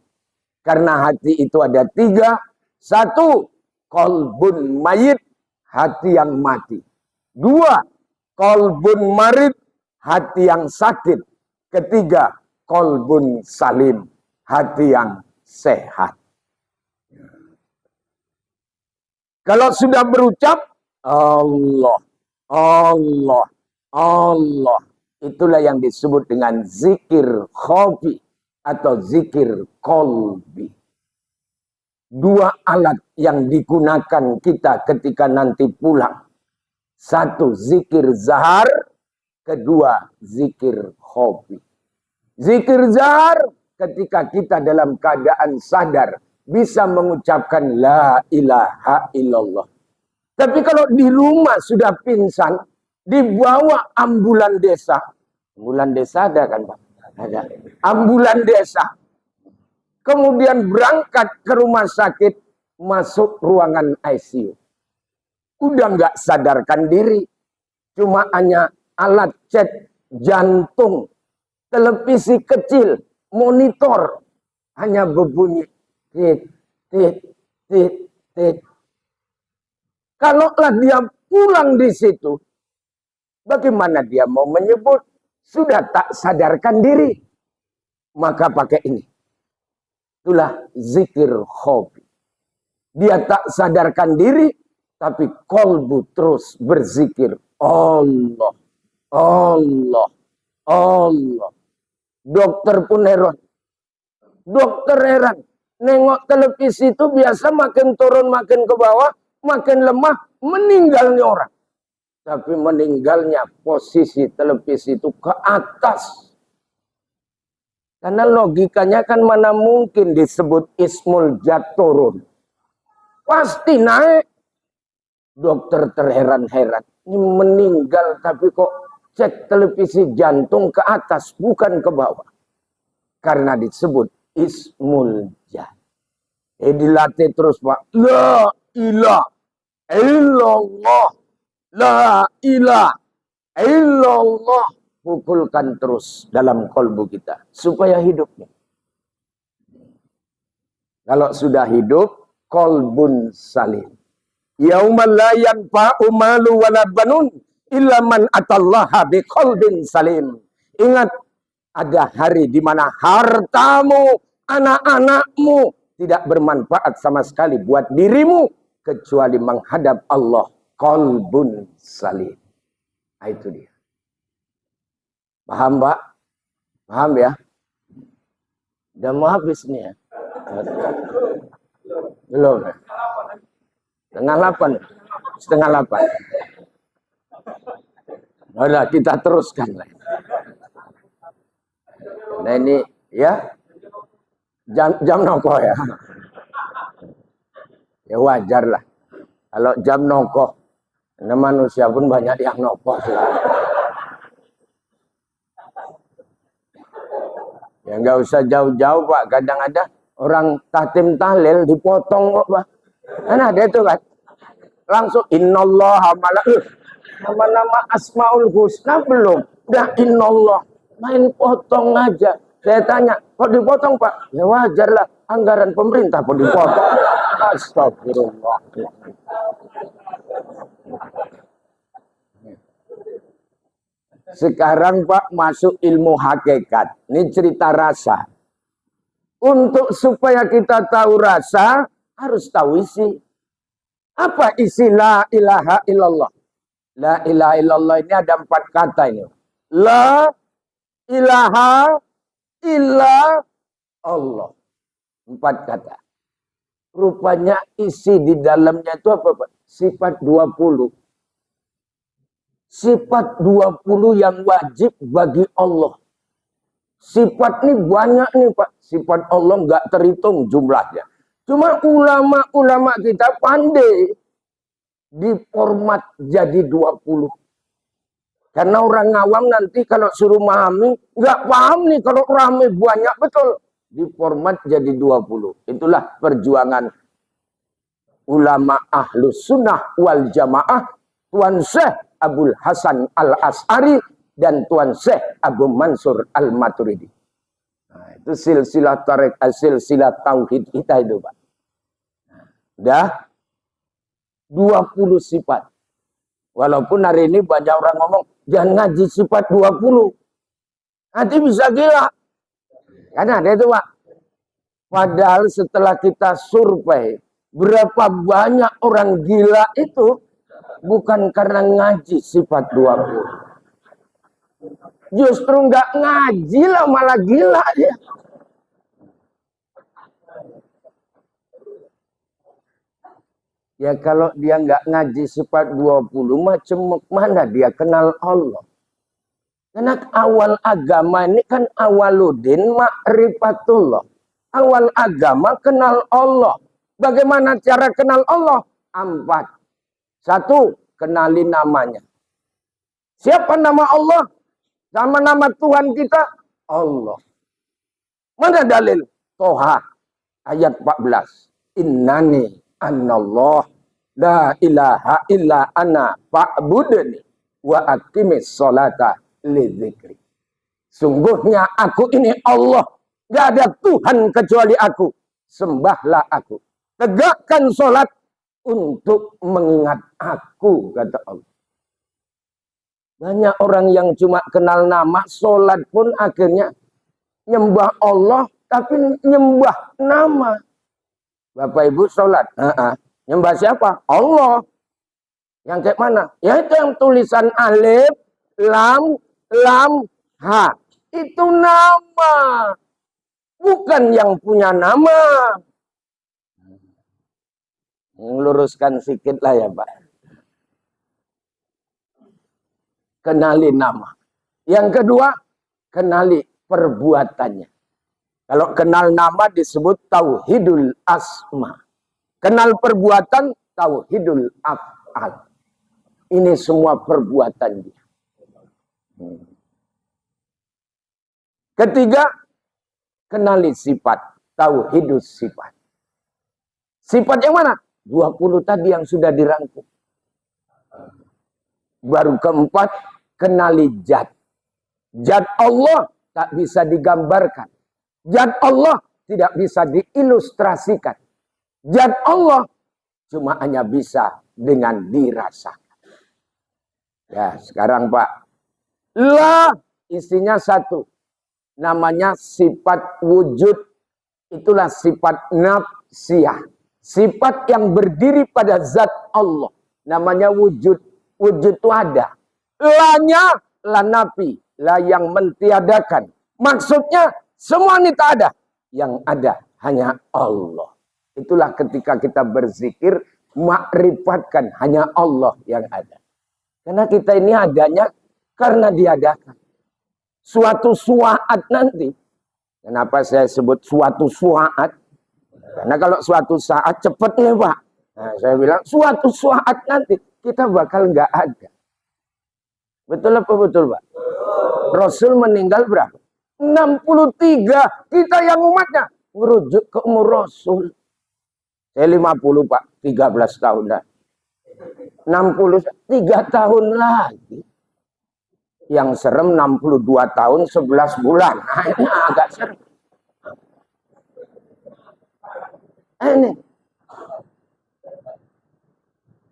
Karena hati itu ada 3. 1, kolbun mayit, hati yang mati. 2, kolbun marid, hati yang sakit. 3, kolbun salim, hati yang sehat. Kalau sudah berucap Allah, Allah, Allah, itulah yang disebut dengan zikir khofi atau zikir kolbi. 2 alat yang digunakan kita ketika nanti pulang. 1, zikir zahar. 2, zikir khofi. Zikir zahar ketika kita dalam keadaan sadar bisa mengucapkan la ilaha illallah. Tapi kalau di rumah sudah pingsan, dibawa ambulan desa. Ambulan desa ada kan Pak? Ada. Ambulan desa. Kemudian berangkat ke rumah sakit, masuk ruangan ICU. Udah nggak sadarkan diri. Cuma hanya alat cek jantung, televisi kecil, monitor. Hanya berbunyi. Tit, tit, tit, tit. Kalaulah dia pulang di situ, bagaimana dia mau menyebut? Sudah tak sadarkan diri. Maka pakai ini. Itulah zikir khofi. Dia tak sadarkan diri, tapi kolbu terus berzikir. Allah, Allah, Allah. Dokter pun heran. Dokter heran. Nengok televisi itu biasa makin turun, makin ke bawah, makin lemah, meninggalnya orang. Tapi meninggalnya posisi televisi itu ke atas. Karena logikanya kan mana mungkin disebut Ismul Jad turun. Pasti naik. Dokter terheran-heran. Ini meninggal tapi kok cek televisi jantung ke atas, bukan ke bawah. Karena disebut Ismul Jad. Dilatih terus Pak. La ilaha illallah. La ilaha illallah. Pukulkan terus dalam kolbu kita. Supaya hidupnya. Kalau sudah hidup, kolbun salim. Yaumal la yanfa'u malu wala banun illa man atallaha biqalbin salim. Ingat, ada hari di mana hartamu, anak-anakmu tidak bermanfaat sama sekali buat dirimu kecuali menghadap Allah. Qalbun salim. Nah, itu dia. Paham, Pak? Paham ya? Udah mau habis nih ya? Belum. Setengah 8. Setengah 8. Udah, kita teruskan. Nah ini ya jam nokoh ya. Ya wajar lah. Kalau jam nokoh, karena manusia pun banyak yang nokoh. Ya nggak usah jauh-jauh Pak. Kadang ada orang tahtim tahlil dipotong kok Pak. Kan ada itu kan. Langsung innallaha nama-nama asmaul husna belum. Udah innallah. Main potong aja. Saya tanya, kok dipotong Pak? Ya wajar lah. Anggaran pemerintah pun dipotong. Astagfirullah. Sekarang Pak masuk ilmu hakikat. Ini cerita rasa. Untuk supaya kita tahu rasa, harus tahu isi. Apa isi la ilaha illallah? La ilaha illallah ini ada 4 kata ini. La ilaha illa Allah. 4 kata. Rupanya isi di dalamnya itu apa, Pak? Sifat 20. Sifat 20 yang wajib bagi Allah. Sifat ini banyak nih, Pak. Sifat Allah nggak terhitung jumlahnya. Cuma ulama-ulama kita pandai diformat jadi 20. Karena orang awam nanti kalau suruh memahami, nggak paham nih kalau ramai banyak betul. Diformat jadi 20. Itulah perjuangan ulama ahlus sunnah wal jamaah, Tuan Syekh Abdul Hasan Al-As'ari dan Tuan Syekh Abu Mansur Al-Maturidi. Nah, itu silsilah tarik, silsilah tauhid kita itu, Pak. Dah 20 sifat. Walaupun hari ini banyak orang ngomong, jangan ngaji sifat 20. Nanti bisa gila. Karena ada itu, Pak. Padahal setelah kita survei, berapa banyak orang gila itu bukan karena ngaji sifat 20. Justru nggak ngaji lah malah gila ya. Ya kalau dia nggak ngaji sifat 20, macam mana dia kenal Allah? Karena awal agama ini kan awaludin ma'rifatullah. Awal agama kenal Allah. Bagaimana cara kenal Allah? 4. 1, kenali namanya. Siapa nama Allah? Sama nama Tuhan kita? Allah. Mana dalil? Toha ayat 14. Innani annallah la ilaha illa ana fa'budni wa aqimis sholata li dzikri. Sungguhnya aku ini Allah. Gak ada Tuhan kecuali aku. Sembahlah aku. Tegakkan sholat untuk mengingat aku, kata Allah. Banyak orang yang cuma kenal nama, sholat pun akhirnya nyembah Allah, tapi nyembah nama. Bapak Ibu sholat, nyembah siapa? Allah. Yang kayak mana? Ya itu yang tulisan alif, lam, ha. Itu nama. Bukan yang punya nama. Luruskan sedikit lah ya, Pak. Kenali nama. Yang kedua, kenali perbuatannya. Kalau kenal nama disebut tauhidul asma. Kenal perbuatan, tauhidul af'al. Ini semua perbuatan dia. Ketiga, kenali sifat, tauhidus sifat. Sifat yang mana? 20 tadi yang sudah dirangkum. Baru keempat, kenali zat. Zat Allah tak bisa digambarkan. Zat Allah tidak bisa diilustrasikan. Zat Allah cuma hanya bisa dengan dirasakan. Ya, sekarang Pak. La isinya 1. Namanya sifat wujud. Itulah sifat nafsiyah. Sifat yang berdiri pada zat Allah. Namanya wujud. Wujud itu ada. La-nya, la nafi. La yang mentiadakan. Maksudnya, semua ini tak ada. Yang ada hanya Allah. Itulah ketika kita berzikir, makrifatkan hanya Allah yang ada. Karena kita ini adanya karena diadakan. Suatu suaat nanti. Kenapa saya sebut suatu suaat? Karena kalau suatu saat cepat nih Pak. Nah, saya bilang suatu saat nanti kita bakal nggak ada. Betul apa betul Pak? Rasul meninggal berapa? 63. Kita yang umatnya merujuk ke umur Rasul. Saya 50 Pak, 13 tahun dah. 63 tahun lagi. Yang serem 62 tahun 11 bulan. Nah, ini agak serem. Ini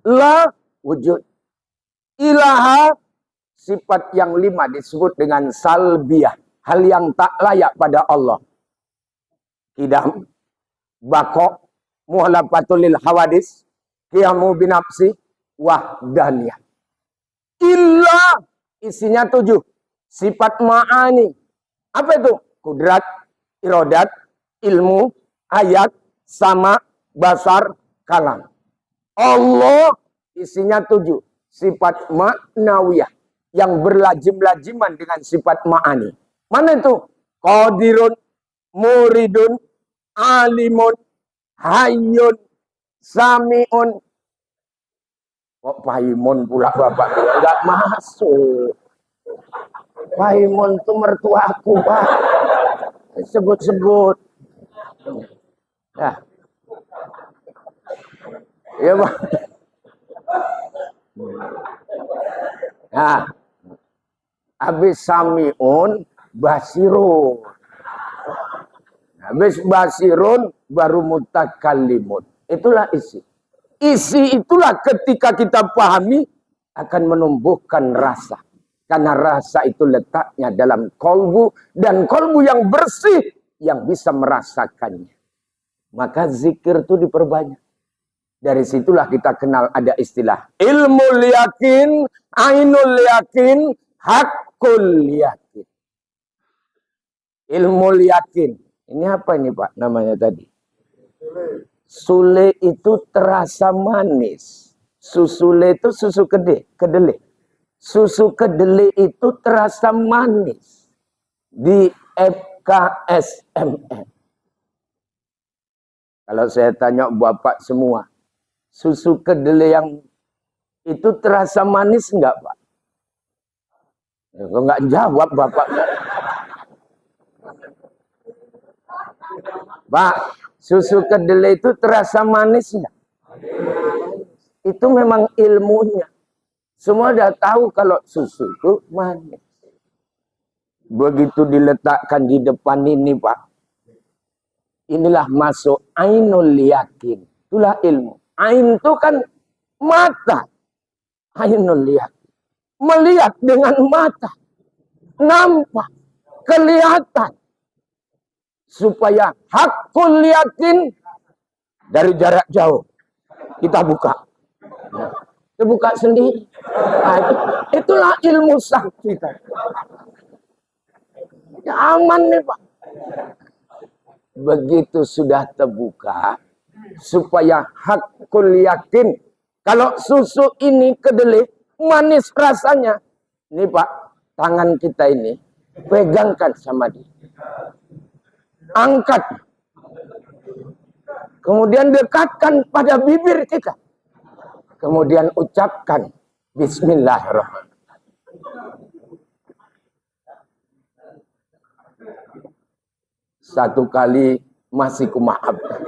la wujud. Ilaha sifat yang 5 disebut dengan salbiyah. Hal yang tak layak pada Allah. kidam, bako, muhalafatul lil hawadis, qiyamu binafsi, wahdaniyah. Illa isinya 7. Sifat ma'ani. Apa itu? Kudrat, irodat, ilmu, ayat, sama, basar, kalam. Allah isinya 7. Sifat ma'nawiyah. Yang berlajim-lajiman dengan sifat ma'ani. Mana itu? Qadirun, muridun, alimun, hayyun, sami'un. Kok Paimun pula bapak? Enggak masuk. Paimun itu mertuaku, Pak. Sebut-sebut. Ya. Ya, Pak. Nah, habis sami'un, basirun. Habis basirun, baru mutakallimun. Itulah isi. Isi itulah ketika kita pahami akan menumbuhkan rasa. Karena rasa itu letaknya dalam kolbu. Dan kolbu yang bersih yang bisa merasakannya. Maka zikir itu diperbanyak. Dari situlah kita kenal ada istilah. Ilmul yakin, ainul yakin, hakul yakin. Ilmul yakin. Ini apa ini Pak namanya tadi? Sule itu terasa manis. Susule itu susu kedelai. Susu kedelai itu terasa manis. Di FKSMN. Kalau saya tanya Bapak semua. Susu kedelai yang itu terasa manis enggak Pak? Ya, kok enggak jawab Bapak? Pak, susu kedelai itu terasa manis enggak? Itu memang ilmunya. Semua udah tahu kalau susu itu manis. Begitu diletakkan di depan ini Pak. Inilah masuk ainul yakin. Itulah ilmu. Ain itu kan mata. Ainul yakin. Melihat dengan mata. Nampak. Kelihatan. Supaya hakul yakin dari jarak jauh. Kita buka. Kita buka sendiri. Nah, itulah ilmu sakti. Ya, aman nih Pak. Begitu sudah terbuka. Supaya hakul yakin. Kalau susu ini kedelai. Manis rasanya. Ini Pak. Tangan kita ini. Pegangkan sama dia. Angkat. Kemudian dekatkan pada bibir kita. Kemudian ucapkan Bismillahirrahmanirrahim. Satu kali masih kumaafkan.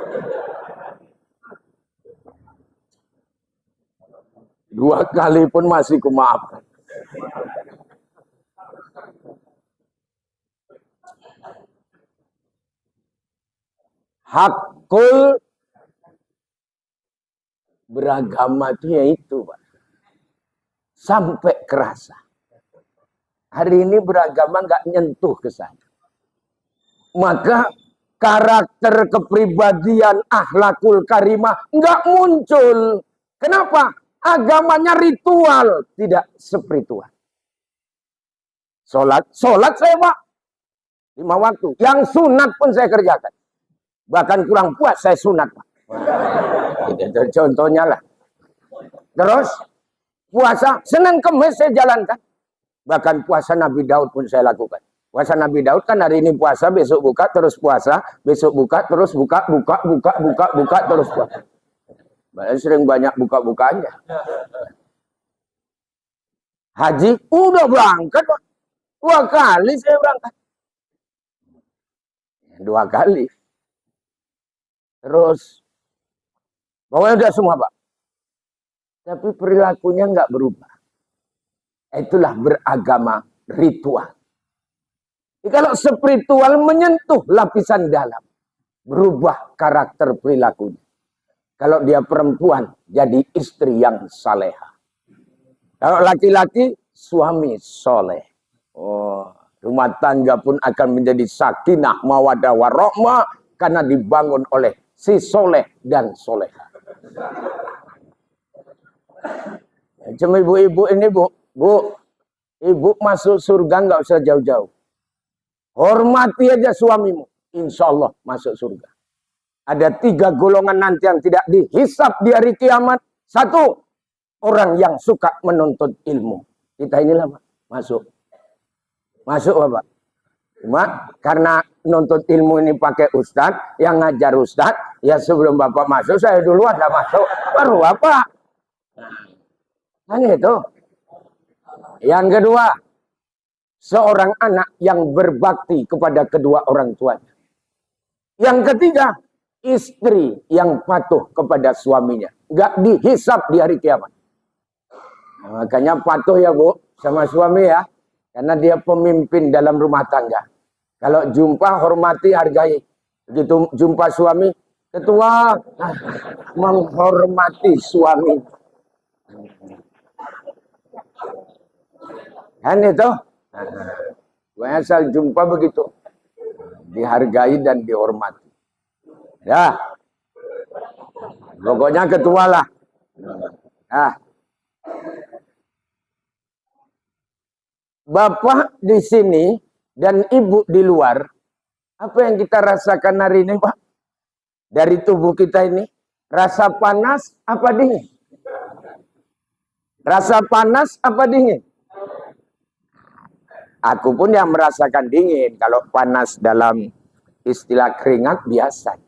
2 kali pun masih kumaafkan. Hakul beragama itu ya itu Pak. Sampai kerasa. Hari ini beragama nggak nyentuh ke sana. Maka karakter kepribadian akhlakul karimah nggak muncul. Kenapa? Agamanya ritual, tidak spiritual. Sholat saya Pak. 5 waktu. Yang sunat pun saya kerjakan. Bahkan kurang puas saya sunat Pak. Itu contohnya lah. Terus puasa Senin Kemis saya jalankan. Bahkan puasa Nabi Daud pun saya lakukan. Puasa Nabi Daud kan hari ini puasa, besok buka, terus puasa, besok buka, terus buka, terus puasa. Sering banyak buka-bukaannya. Haji udah berangkat Pak. 2 kali saya berangkat. 2 kali. Terus pokoknya udah semua Pak. Tapi perilakunya nggak berubah. Itulah beragama ritual. Jadi kalau spiritual menyentuh lapisan dalam. Berubah karakter perilakunya. Kalau dia perempuan jadi istri yang saleha. Kalau laki-laki suami soleh. Oh, rumah tangga pun akan menjadi sakinah mawaddah warahmah. karena dibangun oleh si soleh dan soleha. Cuma ibu-ibu ini ibu masuk surga nggak usah jauh-jauh. Hormati aja suamimu, insya Allah masuk surga. Ada 3 golongan nanti yang tidak dihisap di hari kiamat. 1, orang yang suka menuntut ilmu. Kita inilah Pak, masuk. Masuk Bapak. Cuma karena nuntut ilmu ini pakai ustadz, yang ngajar ustadz, ya sebelum Bapak masuk, saya dulu ada masuk. Baru Bapak. Kan itu. Yang kedua, seorang anak yang berbakti kepada kedua orang tuanya. Yang ketiga, istri yang patuh kepada suaminya. Nggak dihisap di hari kiamat. Nah, makanya patuh ya Bu, sama suami ya. Karena dia pemimpin dalam rumah tangga. Kalau jumpa, hormati, hargai. Begitu jumpa suami, ketua, menghormati suami. Kan itu? Gue asal jumpa begitu. Dihargai dan dihormati. Ya. Pokoknya ketua lah. Nah. Bapak di sini dan ibu di luar. Apa yang kita rasakan hari ini, Pak? Dari tubuh kita ini. Rasa panas apa dingin? Rasa panas apa dingin? Aku pun yang merasakan dingin. Kalau panas dalam istilah keringat biasa.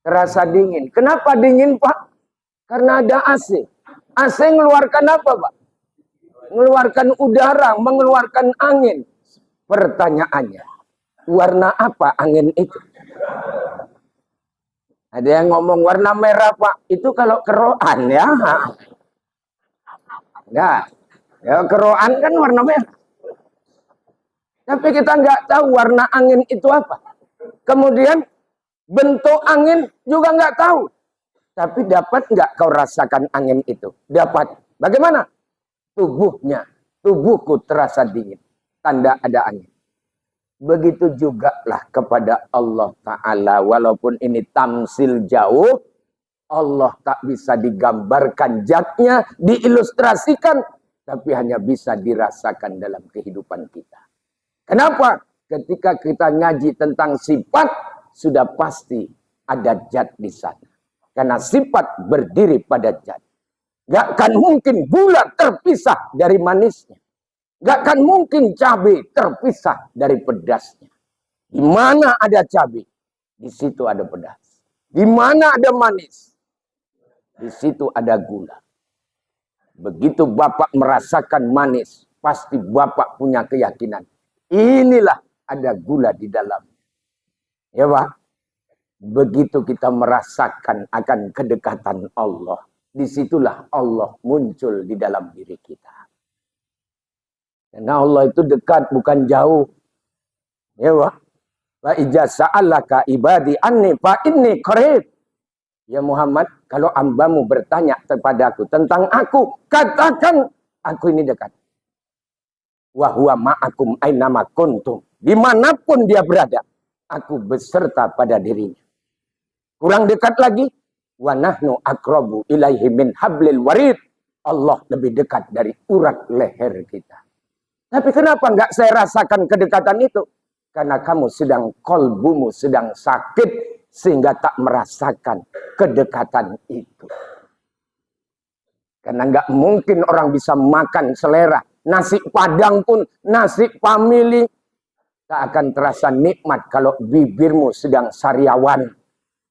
Terasa dingin. Kenapa dingin Pak? Karena ada AC. AC mengeluarkan apa Pak? Mengeluarkan udara, mengeluarkan angin. Pertanyaannya, warna apa angin itu? Ada yang ngomong warna merah Pak. Itu kalau keroan ya. Nah, ya keroan kan warna merah. Tapi kita nggak tahu warna angin itu apa. Kemudian bentuk angin juga nggak tahu. Tapi dapat nggak kau rasakan angin itu? Dapat. Bagaimana? Tubuhnya. Tubuhku terasa dingin. Tanda ada angin. Begitu juga lah kepada Allah Ta'ala. Walaupun ini tamsil jauh. Allah tak bisa digambarkan zatnya. Diilustrasikan. Tapi hanya bisa dirasakan dalam kehidupan kita. Kenapa? Ketika kita ngaji tentang sifat. Sudah pasti ada zat di sana. Karena sifat berdiri pada zat. Gak akan mungkin gula terpisah dari manisnya. Gak akan mungkin cabai terpisah dari pedasnya. Di mana ada cabai, di situ ada pedas. Di mana ada manis, di situ ada gula. Begitu Bapak merasakan manis, pasti Bapak punya keyakinan. Inilah ada gula di dalam. Ya Pak, begitu kita merasakan akan kedekatan Allah, disitulah Allah muncul di dalam diri kita. Karena Allah itu dekat, bukan jauh. Ya Pak, wa idza sa'alaka ibadi anni fa inni qarib. Ya Muhammad, kalau hambamu bertanya kepadaku tentang aku, katakan aku ini dekat. Wa huwa ma'akum ainama kuntum. Dimanapun dia berada, aku beserta pada dirinya. Kurang dekat lagi. Wa nahnu aqrabu ilaihi min hablil warid. Allah lebih dekat dari urat leher kita. Tapi kenapa enggak saya rasakan kedekatan itu? Karena kamu sedang, kolbumu sedang sakit. Sehingga tak merasakan kedekatan itu. Karena enggak mungkin orang bisa makan selera. Nasi padang pun, nasi famili. Tak akan terasa nikmat kalau bibirmu sedang sariawan.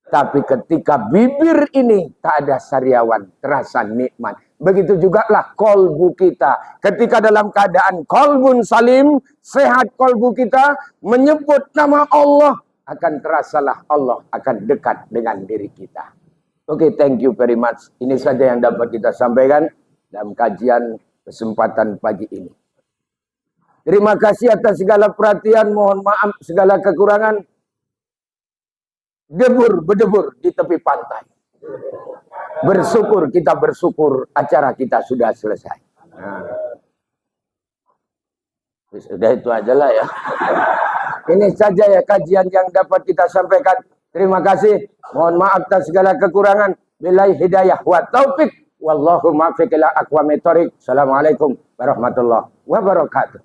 Tapi ketika bibir ini tak ada sariawan, terasa nikmat. Begitu juga lah kolbu kita. Ketika dalam keadaan kolbun salim, sehat kolbu kita, menyebut nama Allah, akan terasalah Allah akan dekat dengan diri kita. Oke, thank you very much. Ini saja yang dapat kita sampaikan dalam kajian kesempatan pagi ini. Terima kasih atas segala perhatian, mohon maaf segala kekurangan. Berdebur di tepi pantai. Bersyukur, kita bersyukur acara kita sudah selesai. Nah. Sudah itu aja lah ya. Ini saja ya kajian yang dapat kita sampaikan. Terima kasih. Mohon maaf atas segala kekurangan. Billahi hidayah wa taufik. Wallahu muwaffiq ila aqwamit thoriq. Assalamualaikum warahmatullahi wabarakatuh.